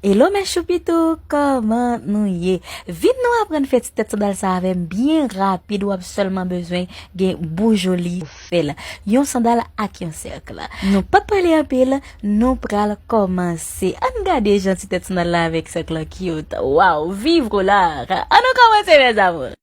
Hello mes choupitou, comment nous y? Vite nous apprendre faire tête sandal ça avec bien rapide ou seulement besoin gen beau joli fait. Yon sandal ak yon cercle. Nous pas parler un peu, nous pral commencer. On regarde gentil tête sandal là avec cercle cute. Wow, vivre là. On commence mes amours.